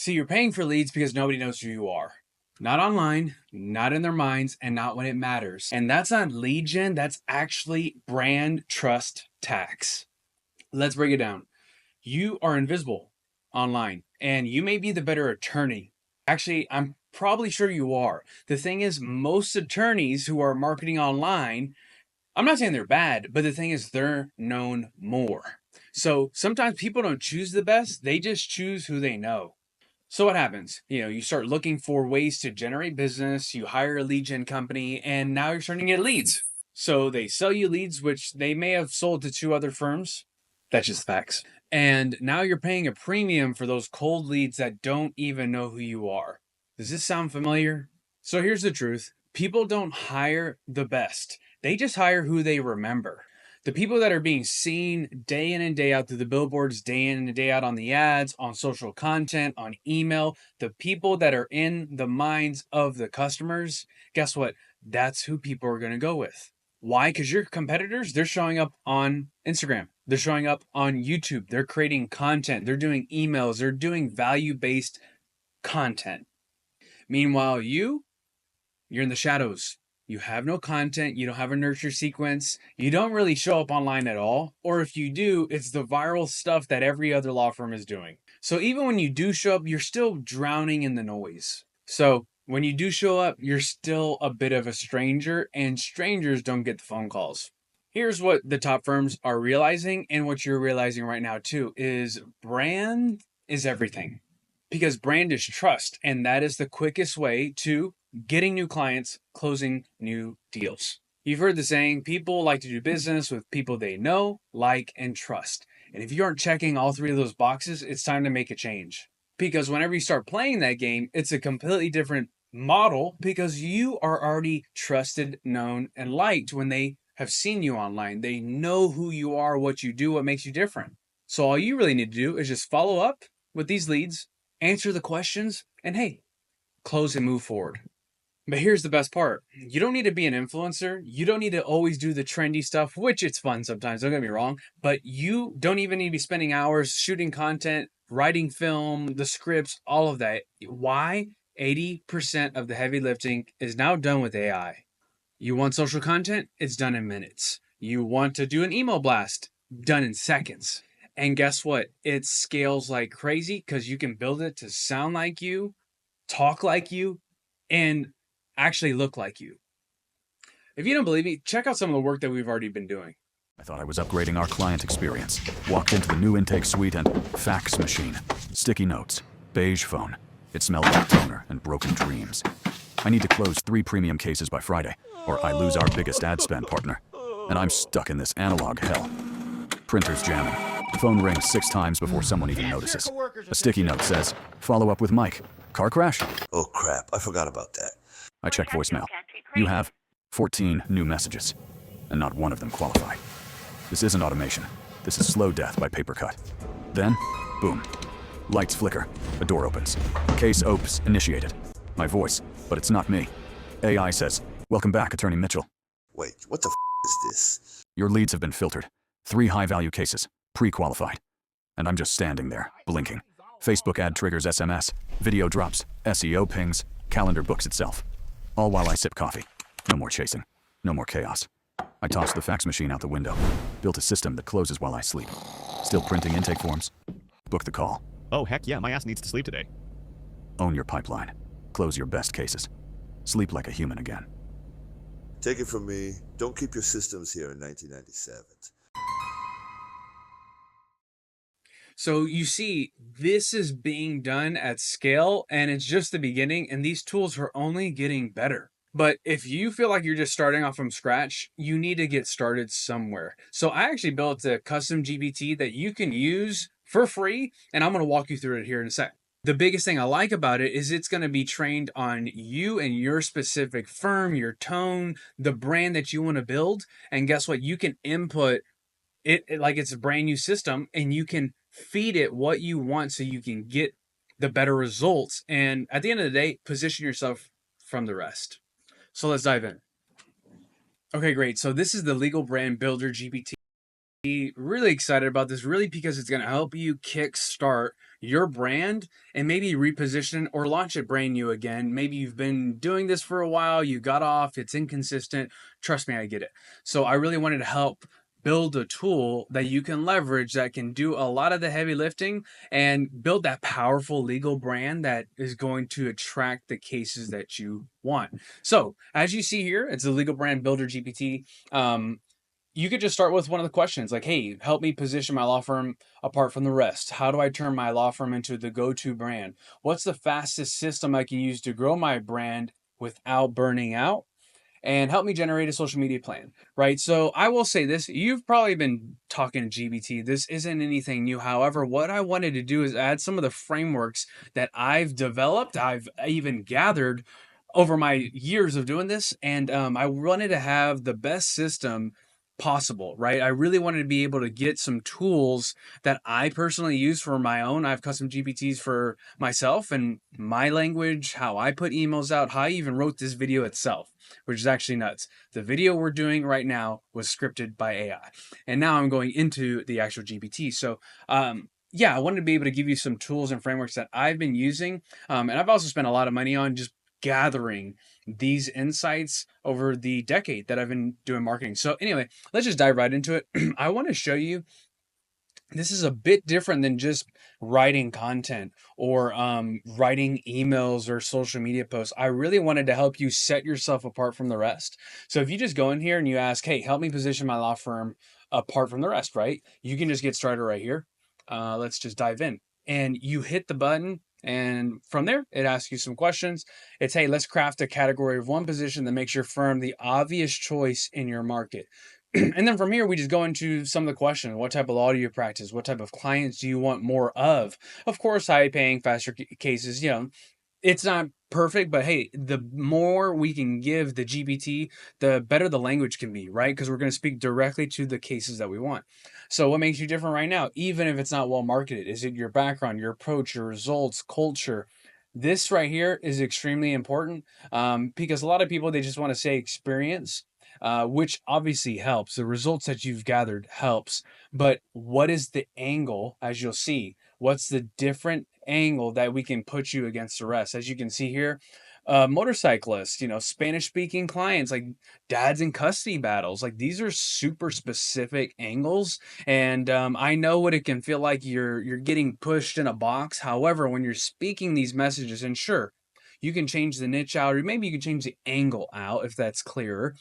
See, you're paying for leads because nobody knows who you are. Not online, not in their minds, and not when it matters. And that's not lead gen, that's actually brand trust tax. Let's break it down. You are invisible online, and you may be the better attorney. Actually, I'm probably sure you are. The thing is, most attorneys who are marketing online, I'm not saying they're bad, but the thing is, they're known more. So sometimes people don't choose the best, they just choose who they know. So what happens? You start looking for ways to generate business, you hire a lead gen company, and now you're starting to get leads. So they sell you leads, which they may have sold to two other firms. That's just facts. And now you're paying a premium for those cold leads that don't even know who you are. Does this sound familiar? So here's the truth. People don't hire the best. They just hire who they remember. The people that are being seen day in and day out through the billboards, day in and day out on the ads, on social content, on email, the people that are in the minds of the customers, guess what? That's who people are going to go with. Why? Because your competitors, they're showing up on Instagram. They're showing up on YouTube. They're creating content. They're doing emails. They're doing value-based content. Meanwhile, you're in the shadows. You have no content, you don't have a nurture sequence, you don't really show up online at all, or if you do, it's the viral stuff that every other law firm is doing. So even when you do show up, you're still drowning in the noise. So when you do show up, you're still a bit of a stranger, and strangers don't get the phone calls. Here's what the top firms are realizing, and what you're realizing right now too, is brand is everything. Because brand is trust, and that is the quickest way to getting new clients, closing new deals. You've heard the saying, people like to do business with people they know, like, and trust. And if you aren't checking all three of those boxes, it's time to make a change. Because whenever you start playing that game, it's a completely different model because you are already trusted, known, and liked when they have seen you online. They know who you are, what you do, what makes you different. So all you really need to do is just follow up with these leads, answer the questions, and hey, close and move forward. But here's the best part. You don't need to be an influencer. You don't need to always do the trendy stuff, which it's fun sometimes, don't get me wrong. But you don't even need to be spending hours shooting content, writing film, the scripts, all of that. Why? 80% of the heavy lifting is now done with AI. You want social content? It's done in minutes. You want to do an email blast? Done in seconds. And guess what? It scales like crazy because you can build it to sound like you, talk like you, and actually look like you. If you don't believe me, check out some of the work that we've already been doing. I thought I was upgrading our client experience. Walked into the new intake suite and fax machine. Sticky notes. Beige phone. It smelled like toner and broken dreams. I need to close 3 premium cases by Friday, or I lose our biggest ad spend partner. And I'm stuck in this analog hell. Printer's jamming. Phone rings 6 times before someone even notices. A sticky note says, follow up with Mike. Car crash? Oh crap, I forgot about that. I check voicemail. You have 14 new messages, and not one of them qualify. This isn't automation. This is slow death by paper cut. Then, boom. Lights flicker. A door opens. Case opes initiated. My voice, but it's not me. AI says, welcome back, Attorney Mitchell. Wait, what the is this? Your leads have been filtered. 3 high-value cases, pre-qualified. And I'm just standing there, blinking. Facebook ad triggers SMS, video drops, SEO pings, calendar books itself. All while I sip coffee. No more chasing. No more chaos. I tossed the fax machine out the window. Built a system that closes while I sleep. Still printing intake forms. Book the call. Oh, heck yeah, my ass needs to sleep today. Own your pipeline. Close your best cases. Sleep like a human again. Take it from me, don't keep your systems here in 1997. So you see, this is being done at scale, and it's just the beginning, and these tools are only getting better. But if you feel like you're just starting off from scratch, you need to get started somewhere. So I actually built a custom GPT that you can use for free, and I'm going to walk you through it here in a sec. The biggest thing I like about it is it's going to be trained on you and your specific firm, your tone, the brand that you want to build. And guess what? You can input it like it's a brand new system, and you can feed it what you want so you can get the better results. And at the end of the day, position yourself from the rest. So let's dive in. Okay, great. So this is the Legal Brand Builder GPT. Really excited about this, really, because it's going to help you kickstart your brand and maybe reposition or launch it brand new again. Maybe you've been doing this for a while, you got off, it's inconsistent. Trust me, I get it. So I really wanted to help build a tool that you can leverage that can do a lot of the heavy lifting and build that powerful legal brand that is going to attract the cases that you want. So as you see here, it's the Legal Brand Builder GPT. You could just start with one of the questions like, hey, help me position my law firm apart from the rest. How do I turn my law firm into the go-to brand? What's the fastest system I can use to grow my brand without burning out? And help me generate a social media plan, right? So I will say this, you've probably been talking to GBT. This isn't anything new. However, what I wanted to do is add some of the frameworks that I've developed, I've even gathered over my years of doing this. And I wanted to have the best system possible, right? I really wanted to be able to get some tools that I personally use for my own. I have custom GPTs for myself and my language, how I put emails out, how I even wrote this video itself, which is actually nuts. The video we're doing right now was scripted by AI. And now I'm going into the actual GPT. So, yeah, I wanted to be able to give you some tools and frameworks that I've been using. And I've also spent a lot of money on just gathering these insights over the decade that I've been doing marketing. So anyway, let's just dive right into it. I want to show you this is a bit different than just writing content or writing emails or social media posts. I really wanted to help you set yourself apart from the rest. So if you just go in here and you ask, hey, help me position my law firm apart from the rest, right? You can just get started right here. Let's just dive in. And you hit the button. And from there, it asks you some questions. It's, hey, let's craft a category of one position that makes your firm the obvious choice in your market. And then from here, we just go into some of the questions. What type of law do you practice? What type of clients do you want more of? Of course, high paying, faster cases, it's not perfect, but hey, the more we can give the GPT, the better the language can be, right? Because we're going to speak directly to the cases that we want. So what makes you different right now, even if it's not well marketed? Is it your background, your approach, your results, culture? This right here is extremely important because a lot of people, they just want to say experience, which obviously helps. The results that you've gathered helps. But what is the angle, as you'll see? What's the different angle that we can put you against the rest? As you can see here, motorcyclists, Spanish speaking clients, like dads in custody battles, like these are super specific angles. And I know what it can feel like. You're getting pushed in a box. However, when you're speaking these messages, and sure, you can change the niche out, or maybe you can change the angle out if that's clearer,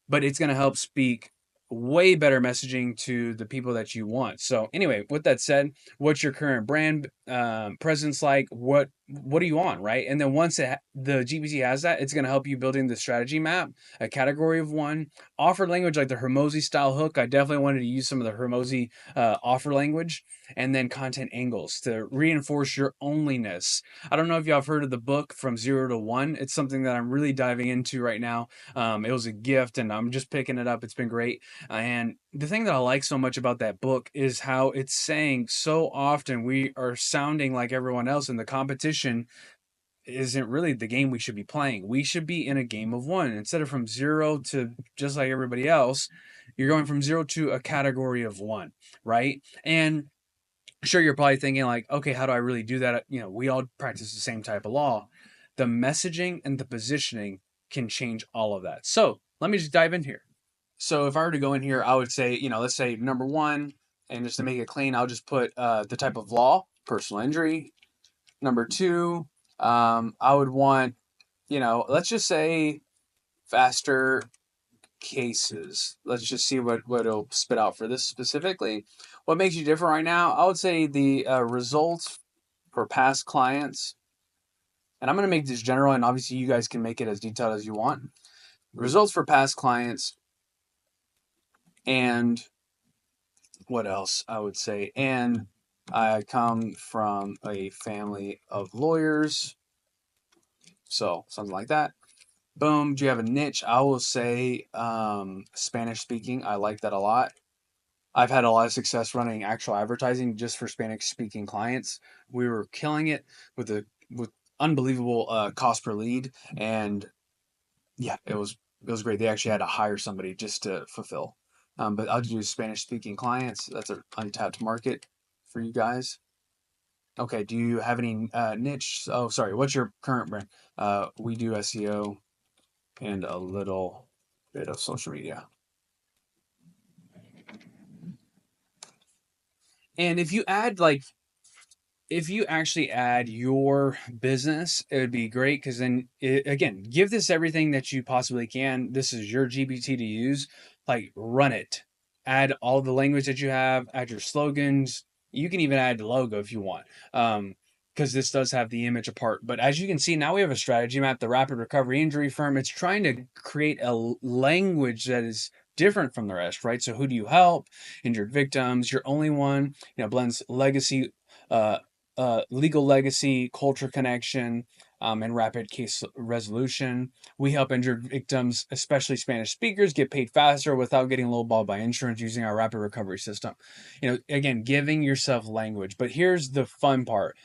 but it's going to help speak way better messaging to the people that you want. So anyway, with that said, what's your current brand presence like? What are you on, right? And then once the GPT has that, it's going to help you building the strategy map, a category of one, offer language like the Hermosi style hook. I definitely wanted to use some of the Hermosi offer language, and then content angles to reinforce your onlyness. I don't know if y'all have heard of the book From Zero to One. It's something that I'm really diving into right now. It was a gift and I'm just picking it up. It's been great. And the thing that I like so much about that book is how it's saying so often we are sounding like everyone else, and the competition isn't really the game we should be playing. We should be in a game of one. Instead of from zero to just like everybody else, you're going from zero to a category of one, right? And sure, you're probably thinking like, okay, how do I really do that? We all practice the same type of law. The messaging and the positioning can change all of that. So let me just dive in here. So if I were to go in here, I would say, let's say number one, and just to make it clean, I'll just put the type of law, personal injury. Number two, I would want, let's just say faster cases. Let's just see what it'll spit out for this specifically. What makes you different right now? I would say the results for past clients. And I'm going to make this general, and obviously you guys can make it as detailed as you want. Results for past clients. And what else I would say? And I come from a family of lawyers. So something like that. Boom. Do you have a niche? I will say Spanish speaking. I like that a lot. I've had a lot of success running actual advertising just for Spanish speaking clients. We were killing it with unbelievable cost per lead. And yeah, it was great. They actually had to hire somebody just to fulfill. But I'll do Spanish speaking clients. That's an untapped market for you guys. Okay, do you have any niche? Oh, sorry, what's your current brand? We do SEO and a little bit of social media. And if you actually add your business, it would be great because then, again, give this everything that you possibly can. This is your GPT to use. Like, run it. Add all the language that you have, add your slogans. You can even add the logo if you want. Because this does have the image apart. But as you can see, now we have a strategy map, the Rapid Recovery Injury Firm. It's trying to create a language that is different from the rest, right? So who do you help? Injured victims. You're only one. Blends legacy, uh, legal legacy, culture connection, and rapid case resolution. We help injured victims, especially Spanish speakers, get paid faster without getting lowballed by insurance using our rapid recovery system. Again, giving yourself language. But here's the fun part: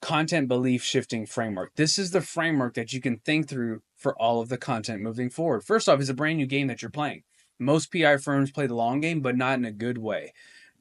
content belief shifting framework. This is the framework that you can think through for all of the content moving forward. First off, it's a brand new game that you're playing. Most PI firms play the long game, but not in a good way.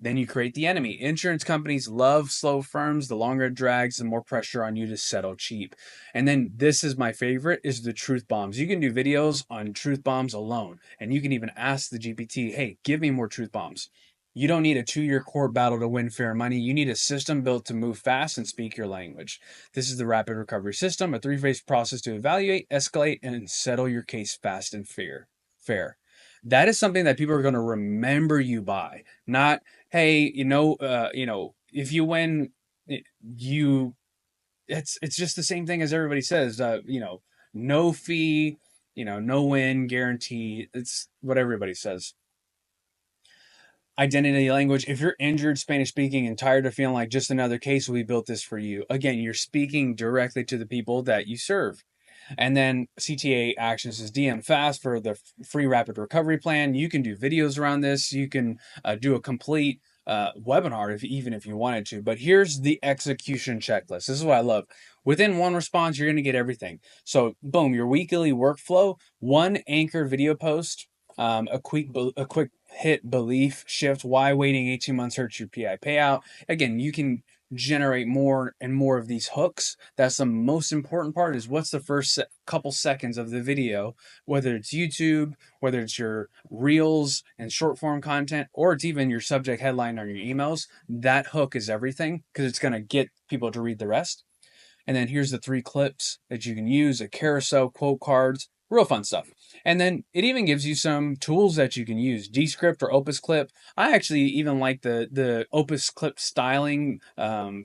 Then you create the enemy. Insurance companies love slow firms. The longer it drags, the more pressure on you to settle cheap. And then this is my favorite, is the truth bombs. You can do videos on truth bombs alone. And you can even ask the GPT, hey, give me more truth bombs. You don't need a 2-year court battle to win fair money. You need a system built to move fast and speak your language. This is the Rapid Recovery System, a 3-phase process to evaluate, escalate, and settle your case fast and fair. That is something that people are going to remember you by. Not, hey, if you win, you. It's just the same thing as everybody says. No fee, no win guarantee. It's what everybody says. Identity language. If you're injured, Spanish speaking, and tired of feeling like just another case, we built this for you. Again, you're speaking directly to the people that you serve. And then CTA actions is DM fast for the free rapid recovery plan. You can do videos around this. You can do a complete webinar even if you wanted to. But here's the execution checklist. This is what I love. Within one response, you're going to get everything. So boom, your weekly workflow, one anchor video post, a quick hit belief shift. Why waiting 18 months hurts your PI payout. Again, you can generate more and more of these hooks. That's the most important part, is what's the first couple seconds of the video, whether it's YouTube, whether it's your reels and short form content, or it's even your subject headline on your emails. That hook is everything because it's going to get people to read the rest. And then here's the 3 clips that you can use: a carousel, quote cards, real fun stuff. And then it even gives you some tools that you can use: Descript or Opus Clip. I actually even like the Opus Clip styling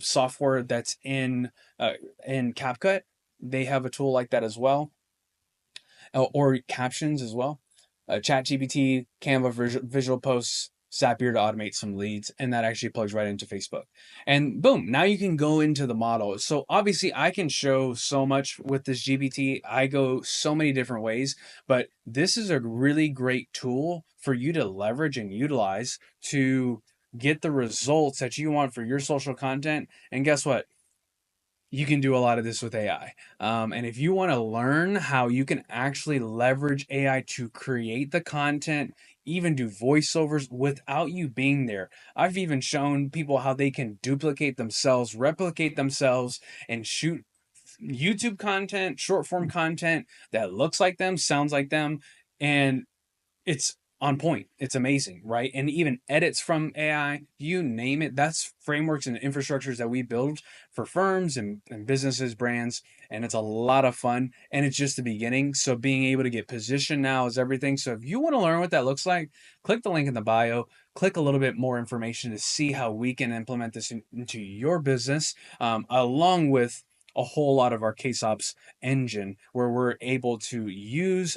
software that's in CapCut. They have a tool like that as well, or captions as well. ChatGPT, Canva visual posts, Zapier to automate some leads, and that actually plugs right into Facebook. And boom, now you can go into the model. So obviously I can show so much with this GPT. I go so many different ways, but this is a really great tool for you to leverage and utilize to get the results that you want for your social content. And guess what? You can do a lot of this with AI. And if you want to learn how you can actually leverage AI to create the content, even do voiceovers without you being there. I've even shown people how they can duplicate themselves, replicate themselves, and shoot YouTube content, short form content that looks like them, sounds like them, and it's on point. It's amazing, right? And even edits from AI, you name it. That's frameworks and infrastructures that we build for firms and businesses, brands, and it's a lot of fun. And it's just the beginning. So being able to get positioned now is everything. So if you want to learn what that looks like, click the link in the bio, click a little bit more information to see how we can implement this into your business, along with a whole lot of our case ops engine, where we're able to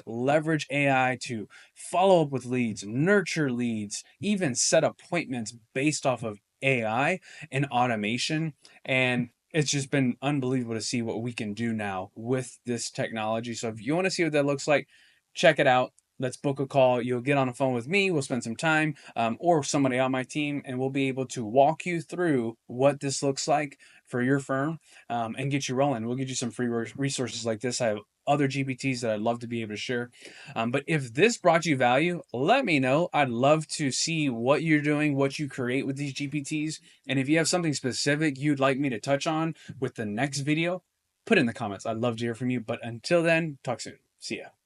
leverage AI to follow up with leads, nurture leads, even set appointments based off of AI and automation. And it's just been unbelievable to see what we can do now with this technology. So if you want to see what that looks like, check it out. let's book a call. You'll get on the phone with me. We'll spend some time, or somebody on my team, and we'll be able to walk you through what this looks like for your firm, and get you rolling. We'll get you some free resources like this. I have other GPTs that I'd love to be able to share. But if this brought you value, let me know. I'd love to see what you're doing, what you create with these GPTs. And if you have something specific you'd like me to touch on with the next video, put it in the comments. I'd love to hear from you. But until then, talk soon. See ya.